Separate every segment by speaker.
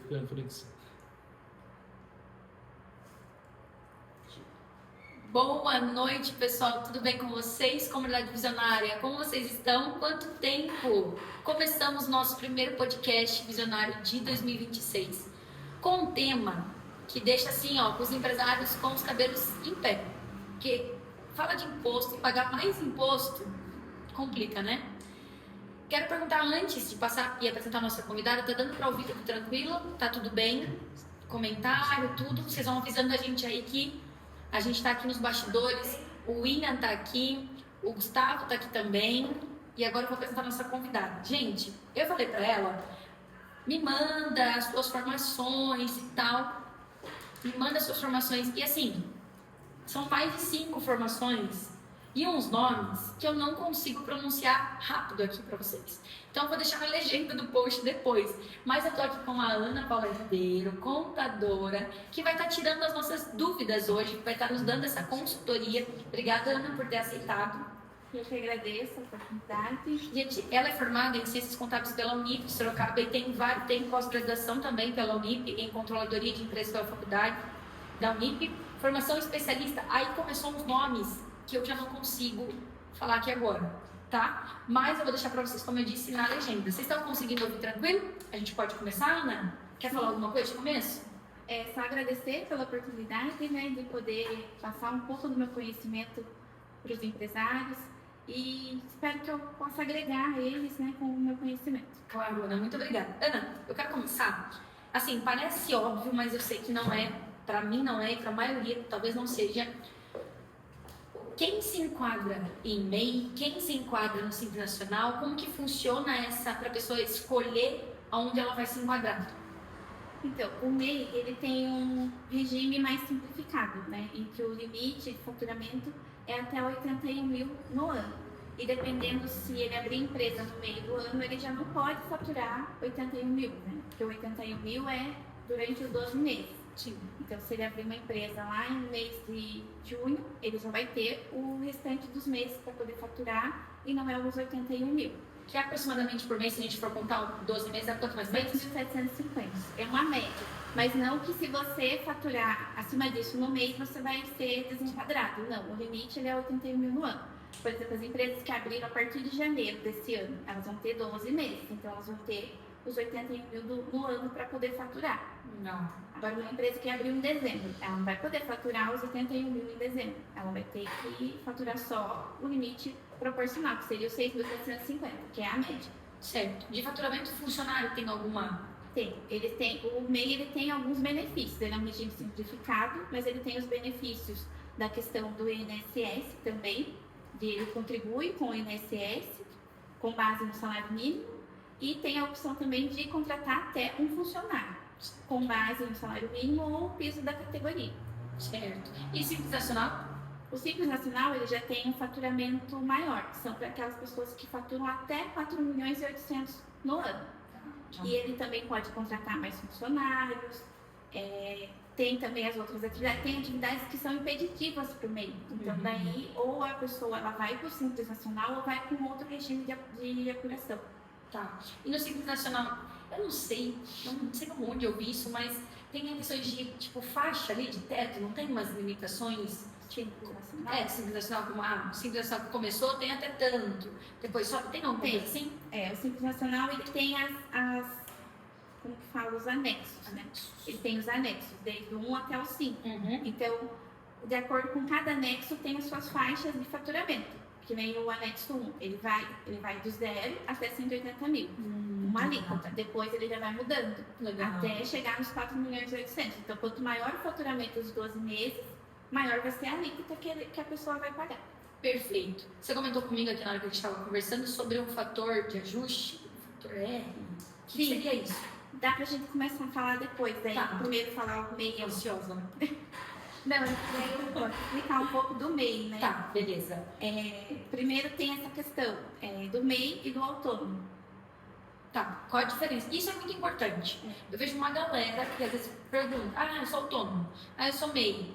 Speaker 1: pela conexão.
Speaker 2: Boa noite, pessoal. Tudo bem com vocês? Comunidade Visionária, como vocês estão? Quanto tempo? Começamos nosso primeiro podcast visionário de 2026 com um tema que deixa assim, ó, os empresários com os cabelos em pé. Porque fala de imposto e pagar mais imposto complica, né? Quero perguntar antes de passar e apresentar a nossa convidada, tá dando para ouvir tudo tranquilo? Tá tudo bem? Comentário, tudo? Vocês vão avisando a gente aí que a gente tá aqui nos bastidores, o William tá aqui, o Gustavo tá aqui também, e agora eu vou apresentar a nossa convidada. Gente, eu falei para ela, me manda as suas formações e tal, me manda as suas formações, e assim, são mais de 5 formações e uns nomes que eu não consigo pronunciar rápido aqui para vocês. Então eu vou deixar na legenda do post depois. Mas eu tô aqui com a Ana Paula Ribeiro, contadora, que vai estar tirando as nossas dúvidas hoje, vai estar nos dando essa consultoria. Obrigada, Ana, por ter aceitado.
Speaker 3: Eu que agradeço a oportunidade.
Speaker 2: Gente, ela é formada em Ciências Contábeis pela Unip de Sorocaba e tem pós-graduação também pela Unip em Controladoria de Empresas pela Faculdade da Unip. Formação especialista, aí começou uns nomes que eu já não consigo falar aqui agora, tá? Mas eu vou deixar para vocês, como eu disse, na legenda. Vocês estão conseguindo ouvir tranquilo? A gente pode começar, Ana? Quer falar alguma coisa de começo?
Speaker 3: É só agradecer pela oportunidade, né, de poder passar um pouco do meu conhecimento para os empresários e espero que eu possa agregar a eles, né, com o meu conhecimento.
Speaker 2: Claro, Ana, muito obrigada. Ana, eu quero começar. Assim, parece óbvio, mas eu sei que não é. Para mim não é, e para a maioria talvez não seja. Quem se enquadra em MEI, quem se enquadra no Simples Nacional, como que funciona essa para a pessoa escolher aonde ela vai se enquadrar?
Speaker 3: Então, o MEI, ele tem um regime mais simplificado, né, em que o limite de faturamento é até 81 mil no ano. E dependendo se ele abrir empresa no meio do ano, ele já não pode faturar 81 mil, né, porque 81 mil é durante os 12 meses.
Speaker 2: Sim.
Speaker 3: Então, se ele abrir uma empresa lá em mês de junho, ele já vai ter o restante dos meses para poder faturar e não é os 81 mil.
Speaker 2: Que é aproximadamente por mês, se a gente for contar 12 meses, dá quanto mais meses?
Speaker 3: 2.750. É uma média. Mas não que se você faturar acima disso no mês, você vai ser desenquadrado. Não, o limite ele é 81 mil no ano. Por exemplo, as empresas que abriram a partir de janeiro desse ano, elas vão ter 12 meses. Então, elas vão ter os 81 mil no ano para poder faturar.
Speaker 2: Não.
Speaker 3: Agora, uma empresa que abriu em dezembro, ela não vai poder faturar os 81 mil em dezembro. Ela vai ter que faturar só o limite proporcional, que seria os 6.750, que é a média.
Speaker 2: Certo. De faturamento funcionário tem alguma?
Speaker 3: Tem. O MEI ele tem alguns benefícios. Ele é um regime simplificado, mas ele tem os benefícios da questão do INSS também. Ele contribui com o INSS com base no salário mínimo e tem a opção também de contratar até um funcionário com base no salário mínimo ou o piso da categoria.
Speaker 2: Certo. E Simples Nacional?
Speaker 3: O Simples Nacional ele já tem um faturamento maior, que são para aquelas pessoas que faturam até 4 milhões e 800 no ano. E ele também pode contratar mais funcionários, tem também as outras atividades, tem atividades que são impeditivas para o MEI. Então daí ou a pessoa ela vai para o Simples Nacional ou vai para um outro regime de apuração.
Speaker 2: Tá. E no Simples Nacional, eu não sei onde eu vi isso, mas tem questões de, tipo, faixa ali de teto, não tem umas limitações?
Speaker 3: Simples Nacional?
Speaker 2: Simples Nacional, como Simples Nacional que começou, tem até tanto. Depois só tem alguma coisa assim?
Speaker 3: O Simples Nacional, ele tem como que fala, os anexos, né? Ele tem os anexos, desde o 1 até o 5. Então, de acordo com cada anexo, tem as suas faixas de faturamento. Que nem o anexo 1, ele vai do 0 até 180 mil. Uma alíquota. Depois ele já vai mudando.
Speaker 2: Legal.
Speaker 3: Até chegar nos 4 milhões e 800. Então, quanto maior o faturamento dos 12 meses, maior vai ser a alíquota que a pessoa vai pagar.
Speaker 2: Perfeito. Você comentou comigo aqui na hora que a gente estava conversando sobre um fator de ajuste, um fator R. O que seria isso?
Speaker 3: Dá pra gente começar a falar depois. Daí, primeiro falar o MEI.
Speaker 2: Ansiosa.
Speaker 3: Não, eu vou explicar um pouco do MEI, né?
Speaker 2: Tá, beleza.
Speaker 3: Primeiro tem essa questão do MEI e do autônomo.
Speaker 2: Tá, qual a diferença? Isso é muito importante. Eu vejo uma galera que às vezes pergunta, eu sou autônomo, eu sou MEI.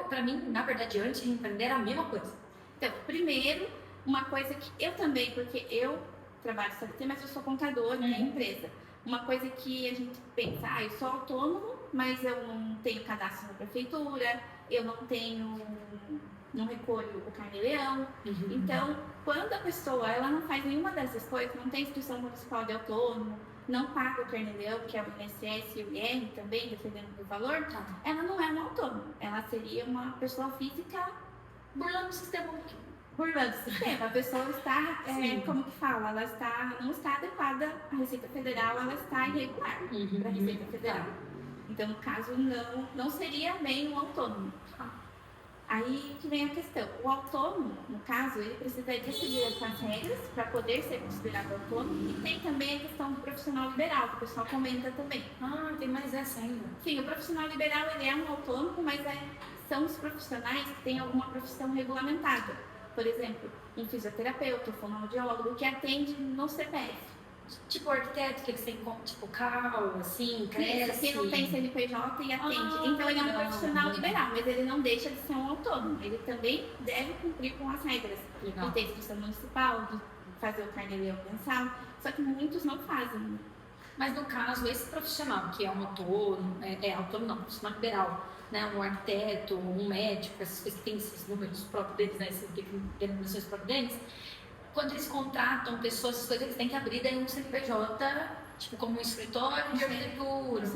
Speaker 2: Pra mim, na verdade, antes de empreender era a mesma coisa.
Speaker 3: Então, primeiro, uma coisa que eu também, porque eu trabalho CLT, mas eu sou contadora da empresa. Uma coisa que a gente pensa, eu sou autônomo, mas eu não tenho cadastro na prefeitura, eu não recolho o carnê-leão. Então, quando a pessoa ela não faz nenhuma dessas coisas, não tem inscrição municipal de autônomo, não paga o carnê-leão, que é o INSS e o IR também, dependendo do valor, ela não é um autônomo. Ela seria uma pessoa física
Speaker 2: burlando o sistema.
Speaker 3: Burlando o sistema. A pessoa está, como que fala? Ela não está adequada à Receita Federal, ela está irregular para a Receita Federal. Então, no caso, não seria bem um autônomo. Aí que vem a questão. O autônomo, no caso, ele precisaria seguir essas regras para poder ser considerado autônomo. E tem também a questão do profissional liberal, que o pessoal comenta também.
Speaker 2: Tem mais essa ainda.
Speaker 3: Sim, o profissional liberal ele é um autônomo, mas são os profissionais que têm alguma profissão regulamentada. Por exemplo, um fisioterapeuta, um fonoaudiólogo que atende no CPF.
Speaker 2: Tipo arquiteto, que eles têm tipo CAL, assim, cresce.
Speaker 3: Que não tem CNPJ e atende. Então ele é um profissional liberal, mas ele não deixa de ser um autônomo. Ele também deve cumprir com as regras. De ter inscrição municipal, de fazer o carnê-leão mensal. Só que muitos não fazem.
Speaker 2: Mas no caso, esse profissional que é um autônomo, autônomo não, profissional liberal, né, um arquiteto, um médico, essas coisas que têm esses números próprios deles, né, essas denominações próprias deles, quando eles contratam pessoas, essas coisas, eles têm que abrir daí um CNPJ, tipo como um escritório de arquitetura,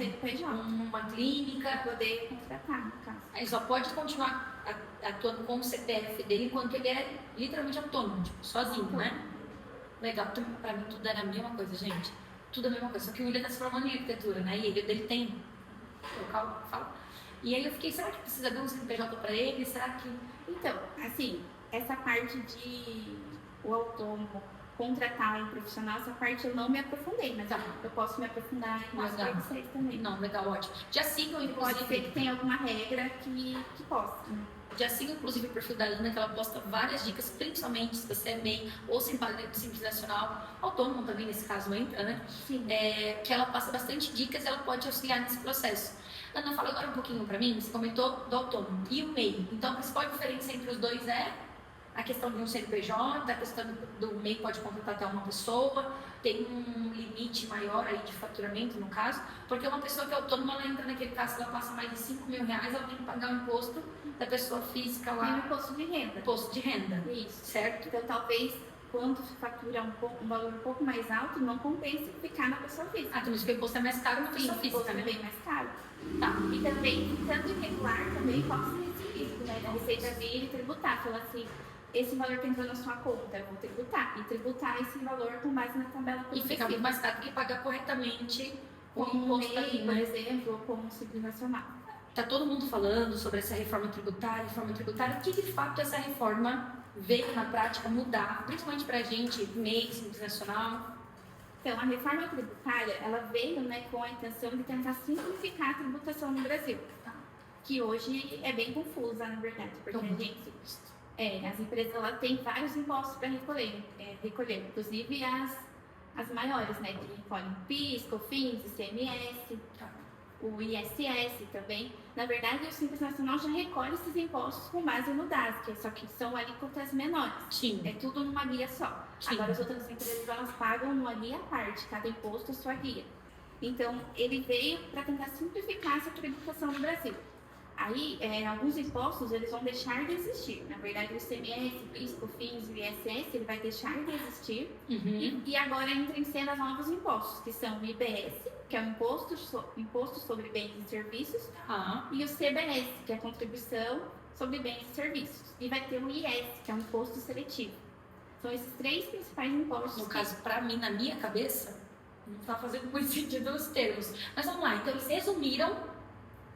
Speaker 2: uma clínica.
Speaker 3: Para poder contratar, no caso.
Speaker 2: Aí só pode continuar atuando com o CPF dele enquanto ele é literalmente autônomo, tipo, sozinho, né? Legal, pra mim tudo era a mesma coisa, gente. Tudo a mesma coisa, só que o William tá se formando em arquitetura, né? E ele tem local, fala. E aí eu fiquei, será que precisa de um CNPJ pra ele? Será que...
Speaker 3: Então, assim, essa parte de o autônomo contratar um profissional, essa parte eu não me aprofundei, mas eu posso me aprofundar em mais para vocês também.
Speaker 2: Não, legal, ótimo. Já sigam, inclusive...
Speaker 3: Pode ser que tenha alguma regra que possa.
Speaker 2: Já sigam, inclusive, o perfil da Ana, que ela posta várias dicas, principalmente se você é MEI ou Simples Nacional, autônomo também, nesse caso, entra, né?
Speaker 3: Sim.
Speaker 2: Que ela passa bastante dicas e ela pode auxiliar nesse processo. Ana, fala agora um pouquinho para mim, você comentou do autônomo e o MEI. Então, a principal diferença entre os dois é a questão de um CNPJ, a questão do MEI pode contratar até uma pessoa, tem um limite maior aí de faturamento, no caso, porque uma pessoa que é autônoma, ela entra naquele caso, se ela passa mais de 5 mil reais, ela tem que pagar o imposto da pessoa física lá.
Speaker 3: Tem o imposto de renda.
Speaker 2: Imposto de renda.
Speaker 3: Isso.
Speaker 2: Certo?
Speaker 3: Então, talvez, quando se fatura um valor um pouco mais alto, não compense ficar na pessoa física.
Speaker 2: Então isso que o imposto é mais caro na pessoa física,
Speaker 3: o imposto
Speaker 2: né?
Speaker 3: é bem mais caro. Tá. E também, tanto irregular, também pode ser esse risco, né? Da Receita vir e tributar. Falar assim, esse valor que entrou na sua conta, eu vou tributar. E tributar esse valor com base na tabela
Speaker 2: e fica muito mais caro que pagar corretamente o
Speaker 3: como
Speaker 2: imposto da
Speaker 3: MEI, por exemplo, ou como Simples Nacional.
Speaker 2: Tá todo mundo falando sobre essa reforma tributária, o que de fato essa reforma veio na prática mudar, principalmente pra gente, MEI, Simples Nacional?
Speaker 3: Então, a reforma tributária, ela veio, né, com a intenção de tentar simplificar a tributação no Brasil, que hoje é bem confusa, na verdade, porque as empresas ela têm vários impostos para recolher, inclusive as maiores, né, que recolhem PIS, COFINS, ICMS, o ISS também. Na verdade, o Simples Nacional já recolhe esses impostos com base no DAS, só que são alíquotas menores.
Speaker 2: Sim.
Speaker 3: É tudo numa guia só. Sim. Agora, as outras empresas, elas pagam numa guia à parte, cada imposto a sua guia. Então, ele veio para tentar simplificar essa tributação no Brasil. Aí, alguns impostos, eles vão deixar de existir. Na verdade, o ICMS, o PIS, o COFINS e o ISS, ele vai deixar de existir. E agora entram em cena novos impostos, que são o IBS, que é o Imposto sobre Bens e Serviços, e o CBS, que é a Contribuição sobre Bens e Serviços. E vai ter o IS, que é o Imposto Seletivo. São esses três principais impostos.
Speaker 2: No caso, para mim, na minha cabeça, não está fazendo muito sentido os termos. Mas vamos lá, então eles resumiram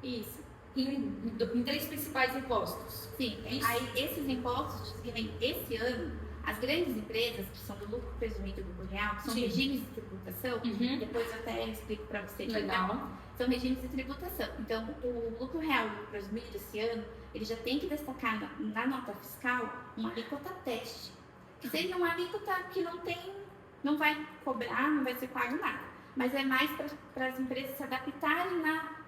Speaker 3: isso
Speaker 2: em três principais impostos.
Speaker 3: Sim, aí esses impostos, que vem esse ano, as grandes empresas, que são do lucro presumido e do lucro real, que são regimes de tributação, depois eu até explico para você.
Speaker 2: Legal.
Speaker 3: São regimes de tributação. Então, o lucro real e o lucro presumido esse ano, ele já tem que destacar na nota fiscal uma alíquota teste, que seria uma alíquota que não vai cobrar, não vai ser pago nada, mas é mais para as empresas se adaptarem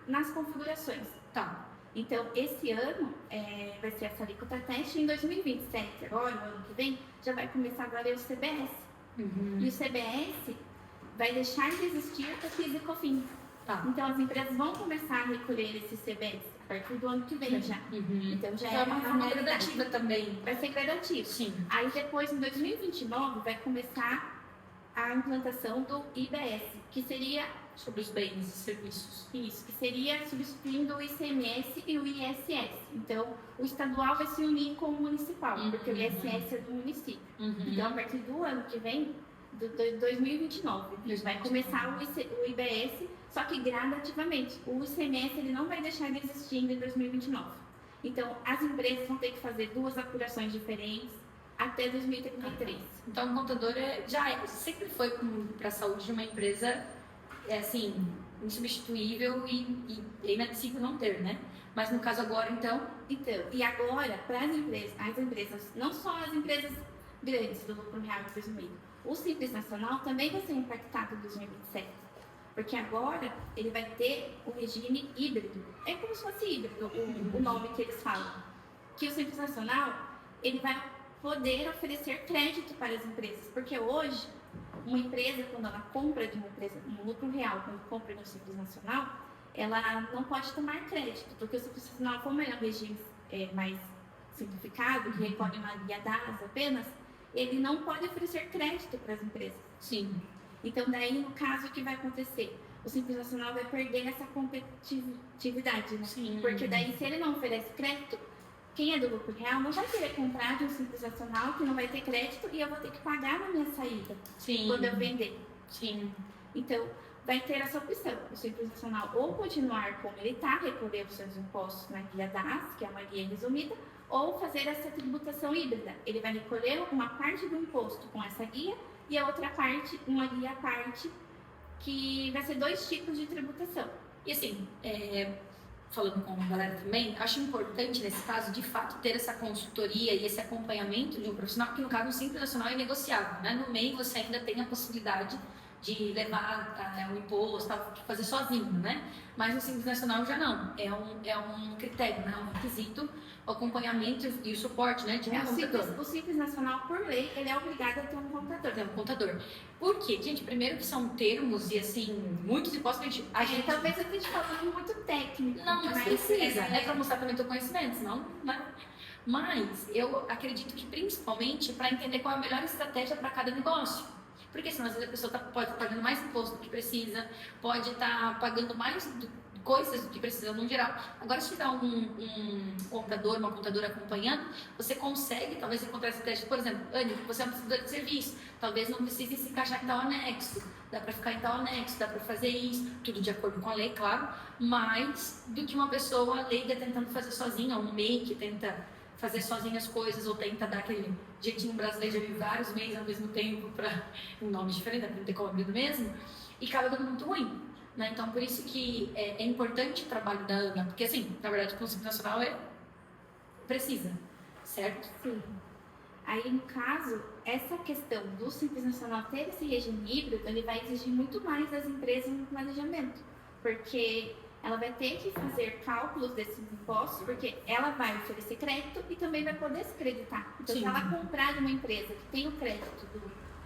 Speaker 3: nas configurações.
Speaker 2: Tá.
Speaker 3: Então, esse ano vai ser essa alíquota teste. Em 2027, agora, no ano que vem, já vai começar a valer o CBS. E o CBS, vai deixar de existir o PIS e COFINS.
Speaker 2: Tá.
Speaker 3: Então, as empresas vão começar a recolher esses CBS a partir do ano que vem já. Então, já
Speaker 2: Então, é uma forma
Speaker 3: realidade.
Speaker 2: gradativa também.
Speaker 3: Vai ser gradativo.
Speaker 2: Sim.
Speaker 3: Aí, depois, em 2029, vai começar a implantação do IBS, que seria
Speaker 2: Sobre os bens e serviços.
Speaker 3: isso, que seria substituindo o ICMS e o ISS. Então, o estadual vai se unir com o municipal, porque o ISS é do município. Então, a partir do ano que vem, do 2029, vai começar o IBS, só que gradativamente. O ICMS ele não vai deixar de existir ainda em 2029. Então, as empresas vão ter que fazer 2 apurações diferentes até 2033.
Speaker 2: Então, o contador sempre foi para a saúde de uma empresa, insubstituível e é inadmissível não ter, né? Mas no caso agora, então...
Speaker 3: E agora, para as empresas, não só as empresas grandes do lucro real e presumido, o Simples Nacional também vai ser impactado em 2027. Porque agora ele vai ter o regime híbrido. É como se fosse híbrido o nome que eles falam. Que o Simples Nacional, ele vai poder oferecer crédito para as empresas. Porque hoje, uma empresa, quando ela compra de uma empresa, no lucro real, quando compra no Simples Nacional, ela não pode tomar crédito. Porque o Simples Nacional, como ele é um regime mais simplificado, que recolhe uma guia DAS apenas, ele não pode oferecer crédito para as empresas.
Speaker 2: Sim.
Speaker 3: Então, daí, no caso, o que vai acontecer? O Simples Nacional vai perder essa competitividade, né?
Speaker 2: Sim.
Speaker 3: Porque daí, se ele não oferece crédito, quem é do lucro real não vai querer comprar de um Simples Nacional que não vai ter crédito e eu vou ter que pagar na minha saída quando eu vender.
Speaker 2: Sim.
Speaker 3: Então, vai ter essa opção. O Simples Nacional ou continuar como ele está, recolher os seus impostos na guia DAS, que é uma guia resumida, ou fazer essa tributação híbrida. Ele vai recolher uma parte do imposto com essa guia e a outra parte, uma guia à parte, que vai ser 2 tipos de tributação.
Speaker 2: E assim, falando com a galera também, acho importante nesse caso, de fato, ter essa consultoria e esse acompanhamento de um profissional, que no caso o Simples Nacional é negociável, né? No MEI você ainda tem a possibilidade de levar o imposto, fazer sozinho, né? Mas o Simples Nacional já não, é um critério, né? Um requisito, o acompanhamento e o suporte, né? De um contador.
Speaker 3: O Simples Nacional, por lei, ele é obrigado a ter um contador.
Speaker 2: Tem um contador. Por quê? Gente, primeiro que são termos e assim, muitos impostos que a gente...
Speaker 3: Talvez eu esteja falando muito técnico.
Speaker 2: Não, mas precisa, né? Para mostrar também o teu conhecimento, senão, né? Mas eu acredito que principalmente para entender qual é a melhor estratégia para cada negócio. Porque senão às vezes a pessoa pode estar pagando mais imposto do que precisa, pode estar pagando mais coisas do que precisa no geral. Agora, se tiver um contador, uma contadora acompanhando, você consegue talvez encontrar estratégia. Por exemplo, Anny, você é uma prestadora de serviço, talvez não precise se encaixar em tal anexo, dá para ficar em tal anexo, dá para fazer isso, tudo de acordo com a lei, claro, mais do que uma pessoa leiga tentando fazer sozinha, um MEI que tenta fazer sozinha as coisas ou tenta dar aquele jeitinho brasileiro de vários meses ao mesmo tempo para um nome diferente, para não ter como abrir do mesmo, e acaba dando muito ruim, né? Então, por isso que é importante o trabalho da Ana, porque assim, na verdade, o Conselho Nacional precisa, certo?
Speaker 3: Sim. Aí, no caso, essa questão do Simples Nacional ter esse regime híbrido, ele vai exigir muito mais das empresas no planejamento, porque ela vai ter que fazer cálculos desses impostos, porque ela vai oferecer crédito e também vai poder se creditar. Então,
Speaker 2: Sim.
Speaker 3: se ela comprar de uma empresa que tem o crédito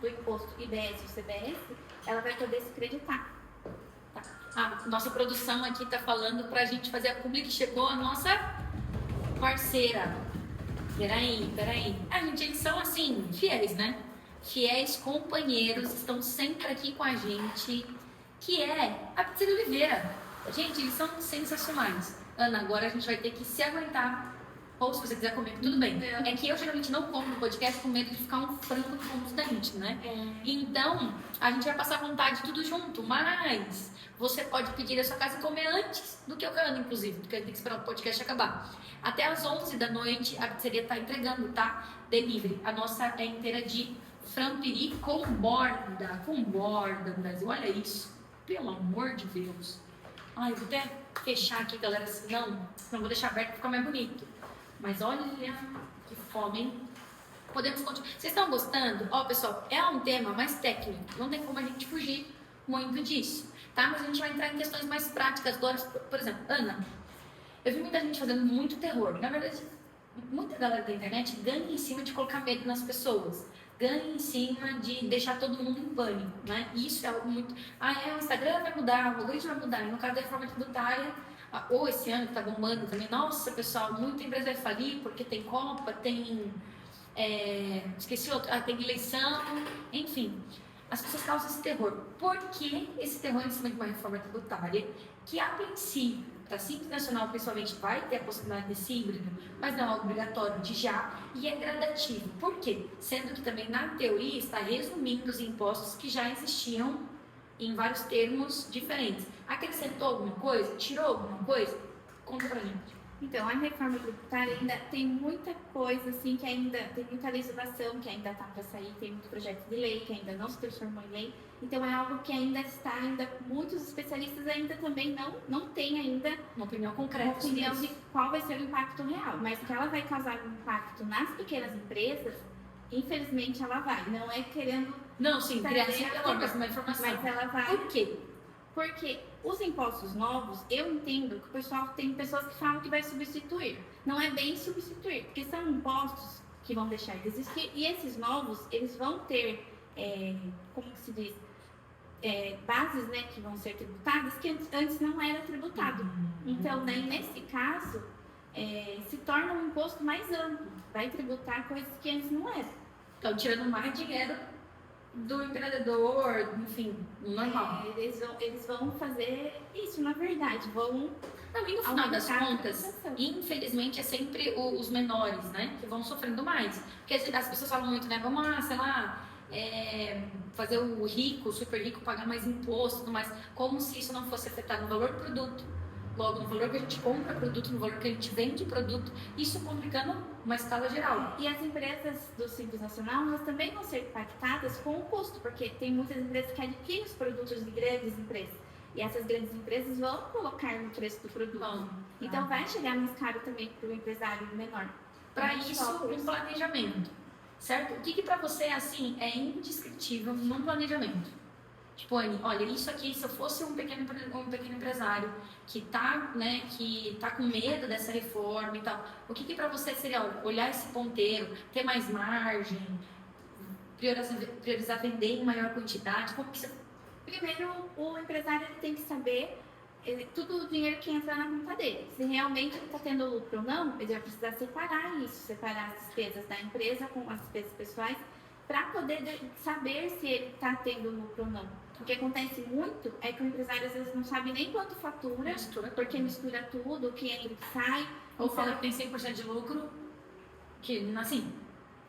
Speaker 3: do imposto IBS e CBS, ela vai poder se creditar.
Speaker 2: Tá. A nossa produção aqui está falando para a gente fazer a publi que chegou a nossa parceira. Peraí. A gente, eles são assim, fiéis, né? Fiéis companheiros, estão sempre aqui com a gente, que é a Pizzaria Oliveira. Gente, eles são sensacionais. Ana, agora a gente vai ter que se aguentar. Ou se você quiser comer, tudo bem. É que eu geralmente não como no podcast com medo de ficar um frango constante, né? Então, a gente vai passar vontade tudo junto, mas você pode pedir a sua casa e comer antes do que o Ana, inclusive, porque a gente tem que esperar o podcast acabar. Até às 11 da noite a pizzaria tá entregando, tá? Delivery. A nossa é inteira de frango piri com borda no Brasil. Olha isso. Pelo amor de Deus. Ai, vou até fechar aqui, galera, senão não vou deixar aberto para ficar mais bonito. Mas olha que fome, hein? Podemos continuar. Vocês estão gostando? Ó, pessoal, é um tema mais técnico. Não tem como a gente fugir muito disso, tá? Mas a gente vai entrar em questões mais práticas agora. Por exemplo, Ana, eu vi muita gente fazendo muito terror. Na verdade, muita galera da internet ganha em cima de colocar medo nas pessoas. ganha em cima de deixar todo mundo em pânico, né? Isso é algo muito... o Instagram vai mudar, o algoritmo vai mudar. E no caso da reforma tributária, ou esse ano que tá bombando também, nossa, pessoal, muita empresa vai falir porque tem Copa, tem... esqueci outro, tem eleição, enfim. As pessoas causam esse terror. Por que esse terror em cima de uma reforma tributária que, a princípio, para a Simples Nacional, principalmente, vai ter a possibilidade desse híbrido, mas não é obrigatório de já, e é gradativo. Por quê? Sendo que também, na teoria, está resumindo os impostos que já existiam em vários termos diferentes. Acrescentou alguma coisa? Tirou alguma coisa? Conta pra gente.
Speaker 3: Então, a reforma tributária ainda tem muita coisa, assim, que ainda tem muita legislação que ainda está para sair, tem muito projeto de lei que ainda não se transformou em lei. Então, é algo que ainda está, muitos especialistas ainda também não têm ainda
Speaker 2: uma opinião concreta,
Speaker 3: uma opinião de qual vai ser o impacto real. Mas que ela vai causar um impacto nas pequenas empresas, infelizmente ela vai. Não é querendo...
Speaker 2: Não, sim, mas uma informação.
Speaker 3: Mas ela vai...
Speaker 2: Por quê?
Speaker 3: Porque os impostos novos, eu entendo que o pessoal tem pessoas que falam que vai substituir. Não é bem substituir, porque são impostos que vão deixar de existir e esses novos, eles vão ter, como que se diz, bases, né, que vão ser tributadas que antes não era tributado. Então, né, nesse caso, se torna um imposto mais amplo, vai tributar coisas que antes não era.
Speaker 2: Então, tirando mais dinheiro do empreendedor, enfim, normal.
Speaker 3: Eles vão fazer isso, na verdade, vão...
Speaker 2: Não, e no final das contas, infelizmente, é sempre os menores, né, que vão sofrendo mais. Porque as pessoas falam muito, né, vamos lá, sei lá, fazer o rico, o super rico, pagar mais imposto e tudo mais, como se isso não fosse afetar no valor do produto, logo no valor que a gente compra produto, no valor que a gente vende produto, isso complicando uma escala geral.
Speaker 3: E as empresas do Simples Nacional, elas também vão ser impactadas com o custo, porque tem muitas empresas que adquirem os produtos de grandes empresas. E essas grandes empresas vão colocar no preço do produto. Então vai chegar mais caro também para o empresário menor.
Speaker 2: Para isso, um planejamento, certo? O que para você, assim, é indescritível num planejamento? Tipo, Anny, olha, isso aqui, se eu fosse um pequeno empresário que tá com medo dessa reforma e tal, o que para você seria, olhar esse ponteiro, ter mais margem, priorizar vender em maior quantidade? Como que você...
Speaker 3: Primeiro, o empresário tem que saber tudo o dinheiro que entra na conta dele. Se realmente ele está tendo lucro ou não, ele vai precisar separar isso, separar as despesas da empresa com as despesas pessoais, para poder saber se ele está tendo lucro ou não. O que acontece muito é que o empresário às vezes não sabe nem quanto fatura, porque mistura tudo, o que entra e o que sai.
Speaker 2: Ou fala que tem 100% de lucro, que assim,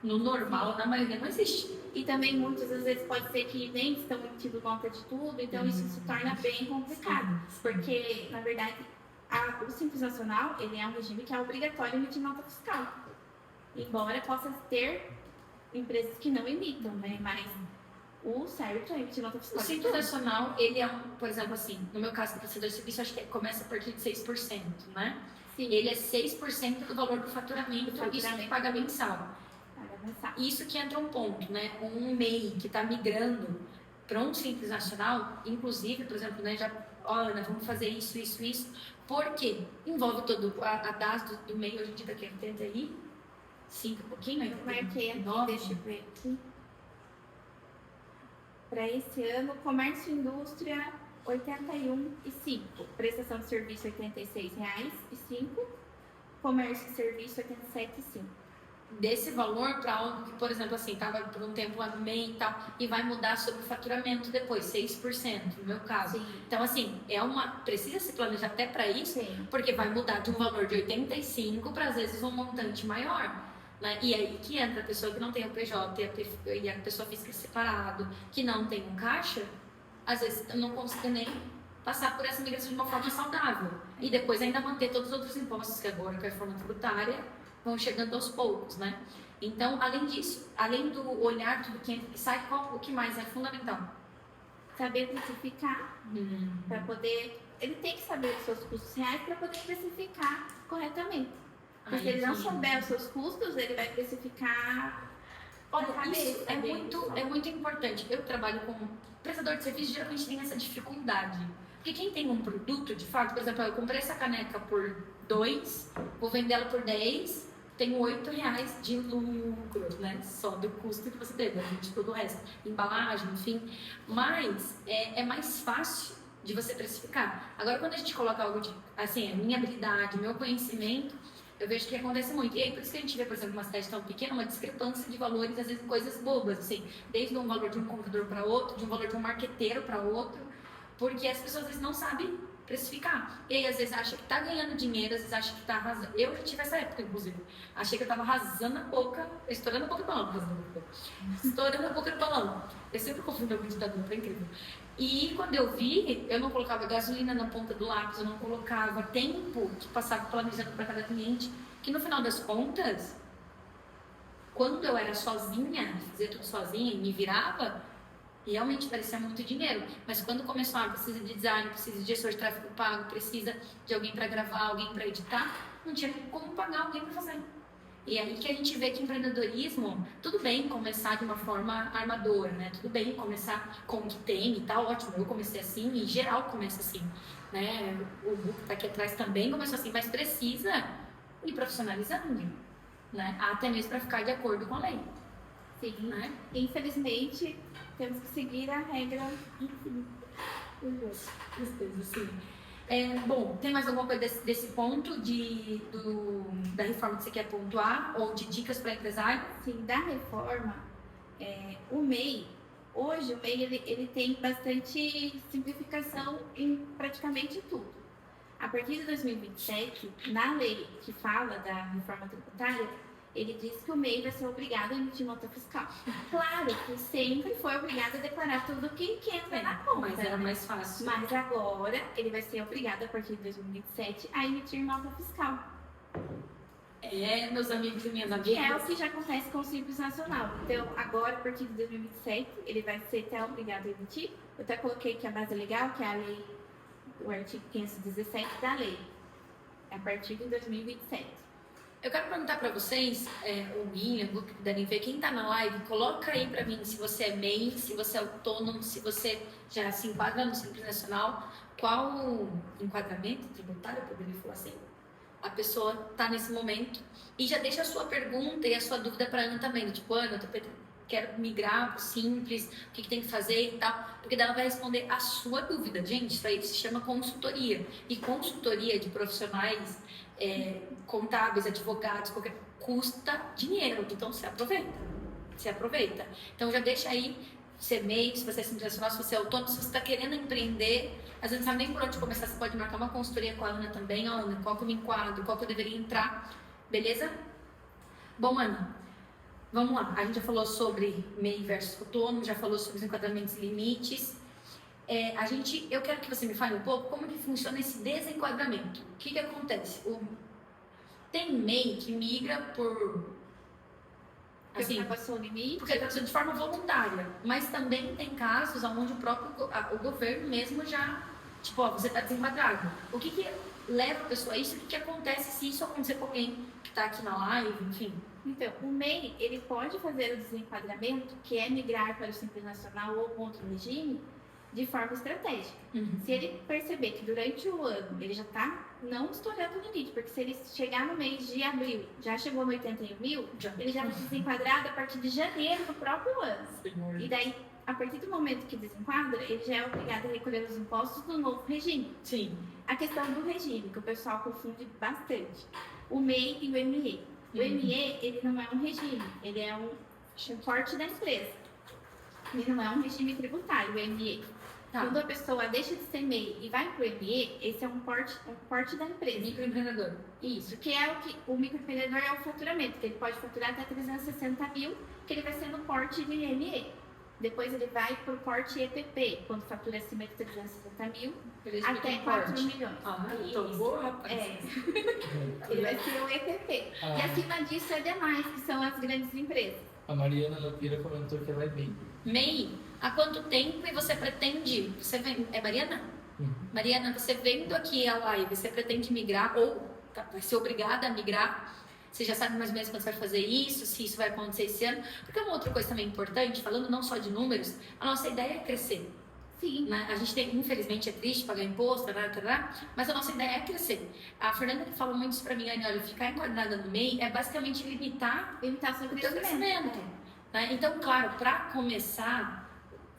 Speaker 2: no normal, na maioria não existe.
Speaker 3: E também muitas às vezes pode ser que nem estão emitindo nota de tudo, então isso se torna bem complicado. Porque, na verdade, o Simples Nacional, ele é um regime que é obrigatório emitir nota fiscal. Embora possa ter empresas que não emitam, né? Mas o certo é emitir nota fiscal.
Speaker 2: O Simples Nacional, ele é por exemplo, assim, no meu caso, do prestador de serviço, acho que começa a partir de 6%, né?
Speaker 3: Sim.
Speaker 2: Ele é 6% do valor do faturamento, isso que paga mensal. Isso que entra um ponto, né? Um MEI que está migrando para um Simples Nacional, inclusive, por exemplo, né, olha, vamos fazer isso, porque envolve todo a DAS do MEI, hoje em dia, daqui a 80 aí, 5 um pouquinho, né?
Speaker 3: Marquei aqui, deixa eu ver aqui. Para esse ano, comércio e indústria, 81,5. Prestação de serviço, R$ 86,05. Comércio e serviço, R$ 87,5.
Speaker 2: Desse valor para algo que, por exemplo, assim, estava por um tempo lá no MEI e tal, e vai mudar sobre o faturamento depois, 6%, no meu caso.
Speaker 3: Sim.
Speaker 2: Então, assim, precisa se planejar até para isso,
Speaker 3: Sim.
Speaker 2: porque vai mudar de um valor de 85 para, às vezes, um montante maior. Né? E aí que entra a pessoa que não tem o PJ e a pessoa física separado, que não tem um caixa, às vezes não consegue nem passar por essa migração de uma forma saudável. E depois ainda manter todos os outros impostos que agora, com a reforma tributária, vão chegando aos poucos, né? Então, além disso, além do olhar tudo que entra e sai, o que mais é fundamental?
Speaker 3: Saber precificar, para poder... Ele tem que saber os seus custos reais para poder precificar corretamente. Porque se ele não souber os seus custos, ele vai precificar...
Speaker 2: Olha, isso é muito importante. Eu trabalho com prestador de serviço, geralmente tem essa dificuldade. Porque quem tem um produto, de fato, por exemplo, eu comprei essa caneca por 2, vou vender ela por 10, tem R$8 de lucro, né? Só do custo que você teve, de todo o resto, embalagem, enfim. Mas é mais fácil de você precificar. Agora, quando a gente coloca algo de, assim, a minha habilidade, meu conhecimento, eu vejo que acontece muito. E aí, por isso que a gente vê, por exemplo, uma cidade tão pequena, uma discrepância de valores, às vezes, coisas bobas, assim, desde um valor de um comprador para outro, de um valor de um marqueteiro para outro, porque as pessoas, às vezes, não sabem precificar. E aí, às vezes, acha que tá ganhando dinheiro, às vezes, acha que tá arrasando. Eu já tive essa época, inclusive. Achei que eu tava arrasando a boca, estourando a boca do balão, estourando a boca do balão. Eu sempre confundo o ditador, foi incrível. E quando eu vi, eu não colocava gasolina na ponta do lápis, eu não colocava tempo que passava planejando para cada cliente, que no final das contas, quando eu era sozinha, fazia tudo sozinha e me virava, realmente parecia muito dinheiro. Mas quando começou, precisa de design, precisa de gestor de tráfego pago, precisa de alguém para gravar, alguém para editar, não tinha como pagar alguém para fazer. E é aí que a gente vê que empreendedorismo, tudo bem começar de uma forma armadora, né? Tudo bem começar com o que tem e tal, ótimo. Eu comecei assim e geral começa assim, né? O Hugo que tá aqui atrás também começou assim, mas precisa ir profissionalizando, né? Até mesmo para ficar de acordo com a lei.
Speaker 3: Sim, né? Infelizmente, temos que seguir a regra. Enfim.
Speaker 2: Sim. Bom, tem mais alguma coisa desse ponto da reforma que você quer pontuar? Ou de dicas para empresário?
Speaker 3: Sim, da reforma, o MEI, hoje o MEI ele tem bastante simplificação em praticamente tudo. A partir de 2027, na lei que fala da reforma tributária, ele diz que o MEI vai ser obrigado a emitir nota fiscal. Claro que sempre foi obrigado a declarar tudo que entra na conta.
Speaker 2: Mas era mais fácil.
Speaker 3: Mas agora ele vai ser obrigado, a partir de 2027, a emitir nota fiscal.
Speaker 2: Meus amigos e minhas amigas.
Speaker 3: Que é o que já acontece com o Simples Nacional. Então, agora, a partir de 2027, ele vai ser até obrigado a emitir. Eu até coloquei aqui a base legal, que é a lei, o artigo 517 da lei. É a partir de 2027.
Speaker 2: Eu quero perguntar para vocês, o Gui, o que puderem ver, quem está na live, coloca aí para mim se você é MEI, se você é autônomo, se você já se enquadra no Simples Nacional, qual enquadramento tributário, eu poderia falar assim, a pessoa está nesse momento. E já deixa a sua pergunta e a sua dúvida para a Ana também, tipo, Ana, quero migrar para o Simples, o que tem que fazer e tal, porque daí ela vai responder a sua dúvida. Gente, isso aí se chama consultoria. E consultoria de profissionais contábeis, advogados, custa dinheiro, então se aproveita. Então já deixa aí, se é MEI, se você é Simples Nacional, se você é autônomo, se você está querendo empreender, às vezes não sabe nem por onde começar, você pode marcar uma consultoria com a Ana também. Ana, qual que eu me enquadro, qual que eu deveria entrar, beleza? Bom, Ana, vamos lá, a gente já falou sobre MEI versus autônomo, já falou sobre os enquadramentos e limites. Eu quero que você me fale um pouco como que funciona esse desenquadramento. O que acontece? Tem MEI que migra por...
Speaker 3: Assim, ultrapassou o limite?
Speaker 2: Porque ultrapassou de forma voluntária. Mas também tem casos onde o governo mesmo já... Tipo, você está desenquadrado. O que leva a pessoa a isso? O que acontece se isso acontecer com alguém que está aqui na live, enfim?
Speaker 3: Então, o MEI, ele pode fazer o desenquadramento, que é migrar para o Simples Nacional ou outro regime, de forma estratégica. Se ele perceber que durante o ano ele já está não estourando o limite, porque se ele chegar no mês de abril, já chegou no 81 mil, ele já vai ser desenquadrado a partir de janeiro do próprio ano. E daí, a partir do momento que desenquadra, ele já é obrigado a recolher os impostos do novo regime.
Speaker 2: Sim.
Speaker 3: A questão do regime, que o pessoal confunde bastante. O MEI e o ME. O ME, ele não é um regime, ele é um porte da empresa. Ele não é um regime tributário, o ME. Tá. Quando a pessoa deixa de ser MEI e vai para o ME, esse é um porte da empresa.
Speaker 2: Microempreendedor.
Speaker 3: Isso, que é o microempreendedor é o faturamento, que ele pode faturar até 360 mil, que ele vai ser no porte de ME. Depois ele vai para o porte EPP, quando fatura acima de 360 mil, até 4 milhões.
Speaker 2: Então boa, rapaz.
Speaker 3: Ele vai ser o EPP. E acima disso é demais, que são as grandes empresas.
Speaker 1: A Mariana Lapira comentou que ela é MEI.
Speaker 2: MEI? Há quanto tempo e você pretende... É Mariana? Mariana, você vendo aqui a live, você pretende migrar ou vai ser obrigada a migrar? Você já sabe mais ou menos quando você vai fazer isso, se isso vai acontecer esse ano? Porque uma outra coisa também importante, falando não só de números, a nossa ideia é crescer.
Speaker 3: Sim.
Speaker 2: Né? A gente tem, infelizmente, é triste pagar imposto, mas a nossa ideia é crescer. A Fernanda que falou muito isso pra mim, Anny, olha, ficar enquadrada no MEI é basicamente limitar
Speaker 3: Limitação
Speaker 2: o teu crescimento. Né? Então, claro, para começar,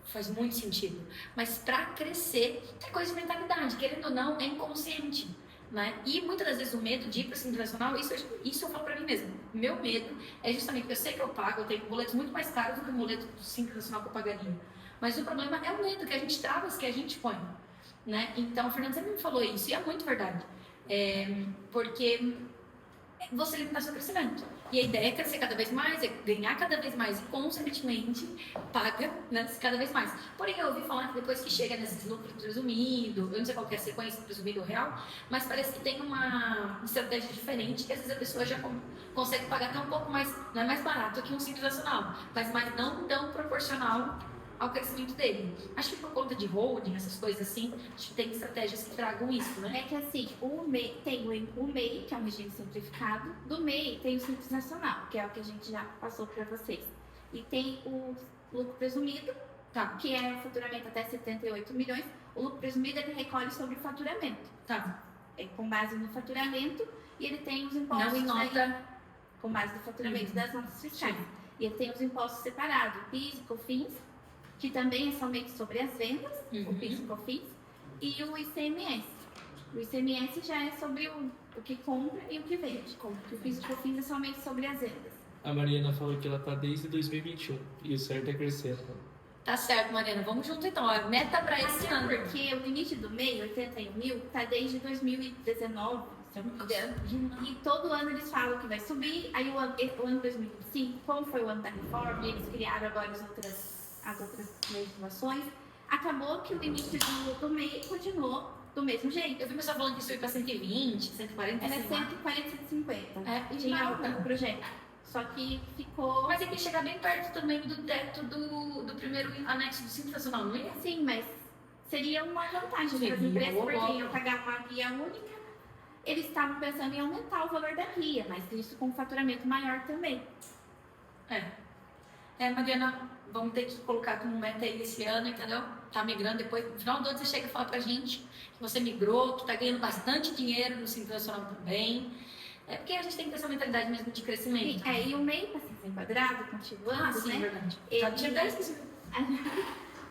Speaker 2: faz muito sentido. Mas para crescer, é coisa de mentalidade. Querendo ou não, é inconsciente. Né? E muitas das vezes o medo de ir para o Simples Nacional, isso eu falo para mim mesmo. Meu medo é justamente que eu sei que eu pago, eu tenho boletos muito mais caros do que o boleto do Simples Nacional que eu pagaria. Mas o problema é o medo que a gente trava, que a gente põe. Né? Então, a Fernanda sempre me falou isso, e é muito verdade. Porque você limitar seu crescimento. E a ideia é crescer cada vez mais, é ganhar cada vez mais e, consequentemente, paga, né, cada vez mais. Porém, eu ouvi falar que depois que chega nesses lucros presumidos, eu não sei qual que é a sequência presumido ou real, mas parece que tem uma estratégia diferente, que às vezes a pessoa já consegue pagar até um pouco mais, não é mais barato que um Simples Nacional, mas não tão proporcional ao crescimento dele. Acho que por conta de holding, essas coisas assim, acho que tem estratégias que tragam isso, né?
Speaker 3: É que assim, o MEI, tem o MEI, que é um regime simplificado, do MEI tem o Simples Nacional, que é o que a gente já passou para vocês. E tem o lucro presumido,
Speaker 2: Tá.
Speaker 3: que é o faturamento até 78 milhões. O lucro presumido ele recolhe sobre o faturamento.
Speaker 2: Tá.
Speaker 3: É com base no faturamento e ele tem os impostos
Speaker 2: Não em nota.
Speaker 3: com base no faturamento das notas fiscais.
Speaker 2: Sim.
Speaker 3: E ele tem os impostos separados, PIS e COFINS, que também é somente sobre as vendas, o PIS e COFINS, e o ICMS. O ICMS já é sobre o que compra e o que vende. O PIS e COFINS é somente sobre as vendas.
Speaker 1: A Mariana falou que ela tá desde 2021 e o certo é crescer.
Speaker 2: Tá certo, Mariana. Vamos junto então. A meta para esse ano.
Speaker 3: Porque o limite do MEI, 81 mil, está desde 2019, se eu não me engano. E todo ano eles falam que vai subir. Aí o ano 2025, como foi o ano da reforma, eles criaram agora as outras legislações, acabou que o limite do MEI continuou do mesmo jeito.
Speaker 2: Eu vi pessoal falando que isso ia para 120, 140.
Speaker 3: Era
Speaker 2: sei lá.
Speaker 3: 140, 150.
Speaker 2: É,
Speaker 3: Tinha
Speaker 2: não,
Speaker 3: o projeto. Só que ficou.
Speaker 2: Mas é que chegar bem perto também do teto do primeiro anexo do Simples Nacional, não é?
Speaker 3: Sim, mas seria uma vantagem para as
Speaker 2: Seria,
Speaker 3: empresas, porque
Speaker 2: boa.
Speaker 3: iam pagar uma guia única. Eles estavam pensando em aumentar o valor da guia, mas isso com um faturamento maior também.
Speaker 2: Mariana, vamos ter que colocar como meta aí esse ano, entendeu? Tá migrando depois. No final do ano você chega e fala pra gente que você migrou, que tá ganhando bastante dinheiro no Simples Nacional também. É porque a gente tem que ter essa mentalidade mesmo de crescimento.
Speaker 3: E o MEI, para ser enquadrado, continuando,
Speaker 2: sim,
Speaker 3: né?
Speaker 2: verdade.
Speaker 3: Ele-
Speaker 2: Tá de 10%.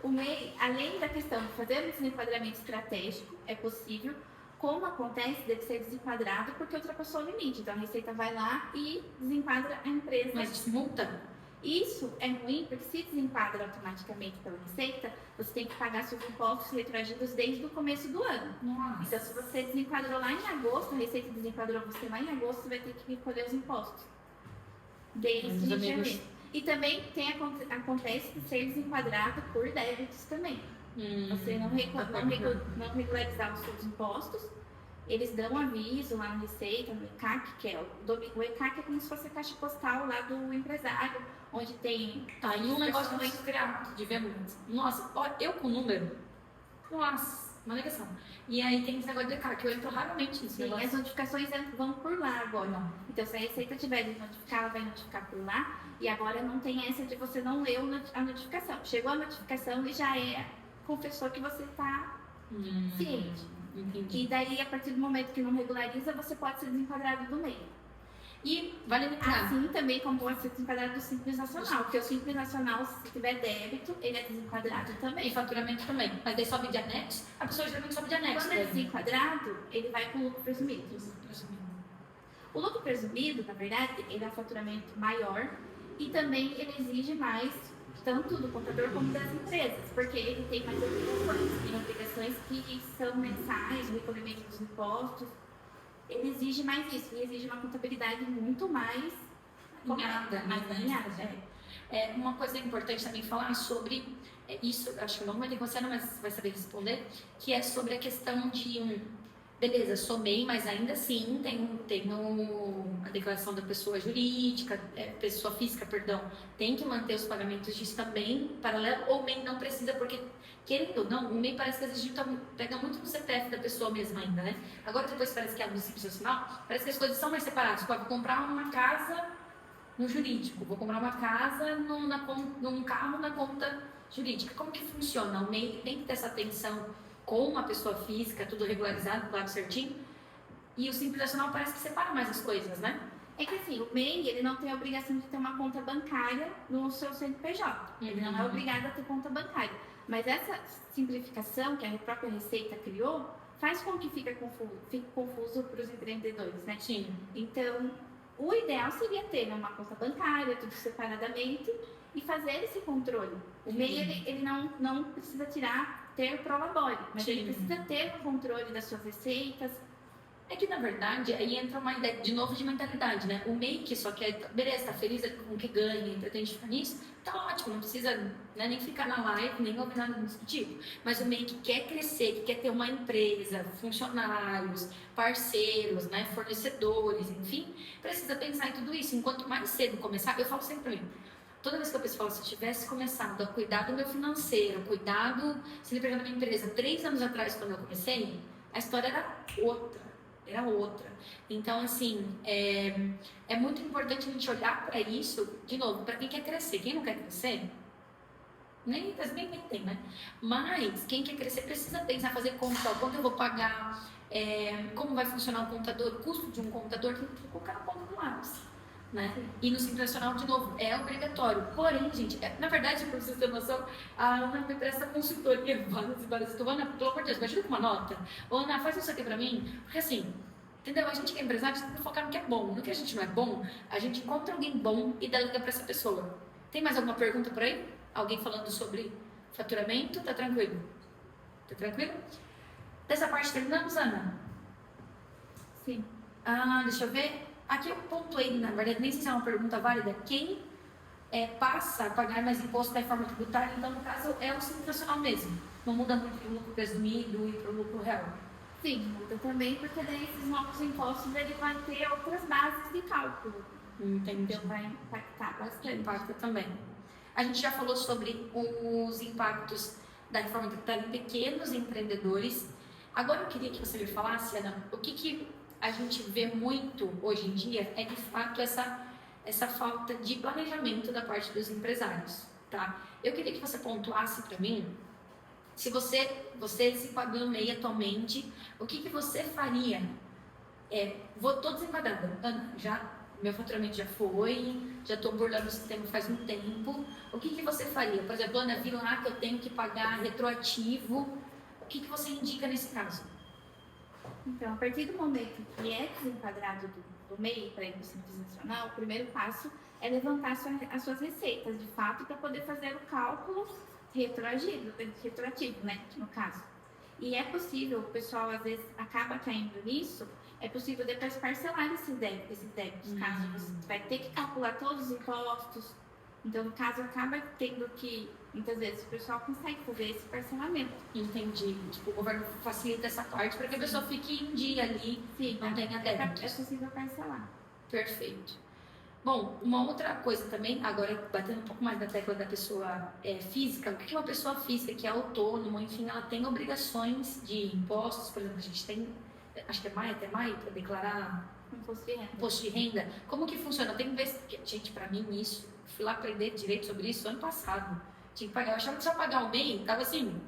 Speaker 3: O MEI, além da questão de fazer um desenquadramento estratégico, é possível. Como acontece, deve ser desenquadrado porque ultrapassou o limite. Então a Receita vai lá e desenquadra a empresa.
Speaker 2: Mas multa?
Speaker 3: Isso é ruim porque se desenquadra automaticamente pela Receita, você tem que pagar seus impostos retroagidos desde o começo do ano.
Speaker 2: Nossa.
Speaker 3: Então, se você desenquadrou lá em agosto, a Receita desenquadrou você lá em agosto, você vai ter que recolher os impostos. Desde
Speaker 2: Meus amigos.
Speaker 3: janeiro. E também acontece de ser desenquadrado por débitos também. Você não regularizar os seus impostos, eles dão aviso lá na Receita, no ECAC, que é o ECAC é como se fosse a caixa postal lá do empresário, onde tem.
Speaker 2: Tá, e um negócio muito criado de vendas. Nossa, ó, eu com o número. Nossa, uma negação. E aí tem esse negócio de ECAC, que eu entro raramente nisso.
Speaker 3: Sim, as notificações vão por lá agora. Então, se a Receita tiver de notificar, ela vai notificar por lá. E agora não tem essa de você não ler a notificação. Chegou a notificação e já confessou que você está ciente.
Speaker 2: Entendi.
Speaker 3: E daí, a partir do momento que não regulariza, você pode ser desenquadrado do MEI.
Speaker 2: E vale lembrar.
Speaker 3: Assim também como pode ser desenquadrado do Simples Nacional. Porque o Simples Nacional, se tiver débito, ele é desenquadrado
Speaker 2: E
Speaker 3: também.
Speaker 2: faturamento também. Mas daí sobe de anexo, a pessoa geralmente sobe de anexo.
Speaker 3: Quando é desenquadrado, ele vai com o lucro presumido. O lucro presumido, na verdade, ele é um faturamento maior e também ele exige mais, tanto do contador como das empresas, porque ele tem mais obrigações que são mensais, o recolhimento dos impostos. Ele exige mais isso, e exige uma contabilidade muito mais
Speaker 2: Alinhada,
Speaker 3: mais alinhada.
Speaker 2: Uma coisa importante também falar sobre isso, acho que não vai ter você, mas vai saber responder, que é sobre a questão de beleza, sou MEI, mas ainda assim tenho a declaração da pessoa jurídica, pessoa física, perdão, tem que manter os pagamentos disso também paralelo, ou o MEI não precisa, porque querendo ou não, o MEI parece que às vezes pega muito no CPF da pessoa mesma ainda, né? Agora depois parece que é do Simples Nacional, parece que as coisas são mais separadas. Tipo, vou comprar uma casa no jurídico, vou comprar uma casa num carro na conta jurídica, como que funciona? O MEI tem que ter essa atenção com a pessoa física, tudo regularizado, claro, certinho, e o Simples Nacional parece que separa mais as coisas, né?
Speaker 3: É que assim, o MEI, ele não tem a obrigação de ter uma conta bancária no seu CNPJ. Ele não é obrigado a ter conta bancária. Mas essa simplificação que a própria Receita criou, faz com que fique confuso para os empreendedores, né?
Speaker 2: Sim.
Speaker 3: Então, o ideal seria ter uma conta bancária, tudo separadamente, e fazer esse controle. O MEI, ele não precisa ter prolabore, mas
Speaker 2: Sim.
Speaker 3: ele precisa ter o controle das suas receitas.
Speaker 2: É que, na verdade, aí entra uma ideia, de novo, de mentalidade, né? O MEI que só quer, beleza, tá feliz com o que ganha e pretende ficar nisso, tá ótimo, não precisa, né, nem ficar na live, nem ouvir nada desse tipo. Mas o MEI que quer crescer, que quer ter uma empresa, funcionários, parceiros, né, fornecedores, enfim, precisa pensar em tudo isso. Enquanto mais cedo começar, eu falo sempre pra mim, toda vez que eu falo, se eu tivesse começado a cuidar do meu financeiro, cuidado, se ele pegar na minha empresa 3 anos atrás, quando eu comecei, a história era outra. Então, assim, é muito importante a gente olhar para isso, de novo, para quem quer crescer. Quem não quer crescer, nem tem, né? Mas quem quer crescer precisa pensar, fazer conta, quanto eu vou pagar, como vai funcionar o contador, o custo de um contador, tem que colocar na ponta do lápis, né? E no Simples Nacional, de novo, é obrigatório. Porém, gente, na verdade, para vocês terem noção, a Ana me presta consultoria várias e várias. Então, Ana, pelo amor de Deus, me ajuda com uma nota. Ô, Ana, faz isso aqui para mim. Porque assim, entendeu? A gente que é empresário, a gente tem que focar no que é bom. No que a gente não é bom, a gente encontra alguém bom e delega para essa pessoa. Tem mais alguma pergunta por aí? Alguém falando sobre faturamento? Tá tranquilo? Tá tranquilo? Dessa parte terminamos, Ana?
Speaker 3: Sim.
Speaker 2: Deixa eu ver. Aqui eu pontuei, na verdade, nem sei se é uma pergunta válida. Quem passa a pagar mais imposto da reforma tributária, então, no caso, é o Simples Nacional mesmo. Não muda muito o lucro presumido e para o lucro real.
Speaker 3: Sim, muda também, porque daí esses novos impostos ele vai ter outras bases de cálculo.
Speaker 2: Entendi.
Speaker 3: Então vai impactar bastante.
Speaker 2: Impacta também. A gente já falou sobre os impactos da reforma tributária em pequenos empreendedores. Agora eu queria que você me falasse, Ana, o que a gente vê muito hoje em dia é de fato essa falta de planejamento da parte dos empresários, tá? Eu queria que você pontuasse para mim, se você se pagando MEI atualmente, o que você faria? Tô desenquadrada, Ana, meu faturamento já foi, já estou burlando o sistema faz um tempo. O que você faria? Por exemplo, Ana, vi lá que eu tenho que pagar retroativo. O que você indica nesse caso?
Speaker 3: Então, a partir do momento que é desenquadrado do MEI para ir para o Simples Nacional, o primeiro passo é levantar as suas receitas, de fato, para poder fazer o cálculo retroativo, né, no caso. E é possível, o pessoal às vezes acaba caindo nisso, é possível depois parcelar esses débitos, caso você vai ter que calcular todos os impostos. Então, no caso, acaba tendo que, muitas vezes, o pessoal consegue fazer esse parcelamento.
Speaker 2: Entendi. Tipo, o governo facilita essa parte para que a pessoa fique em dia ali,
Speaker 3: sim,
Speaker 2: não tenha débitos.
Speaker 3: É possível parcelar.
Speaker 2: Perfeito. Bom, uma outra coisa também, agora batendo um pouco mais na tecla da pessoa física, o que uma pessoa física que é autônoma, enfim, ela tem obrigações de impostos, por exemplo, a gente tem, acho que até maio, para declarar imposto de renda. Como que funciona? Tem vezes que, gente, para mim isso, fui lá aprender direito sobre isso ano passado, tinha que pagar, eu achava que só pagar o MEI, tava assim,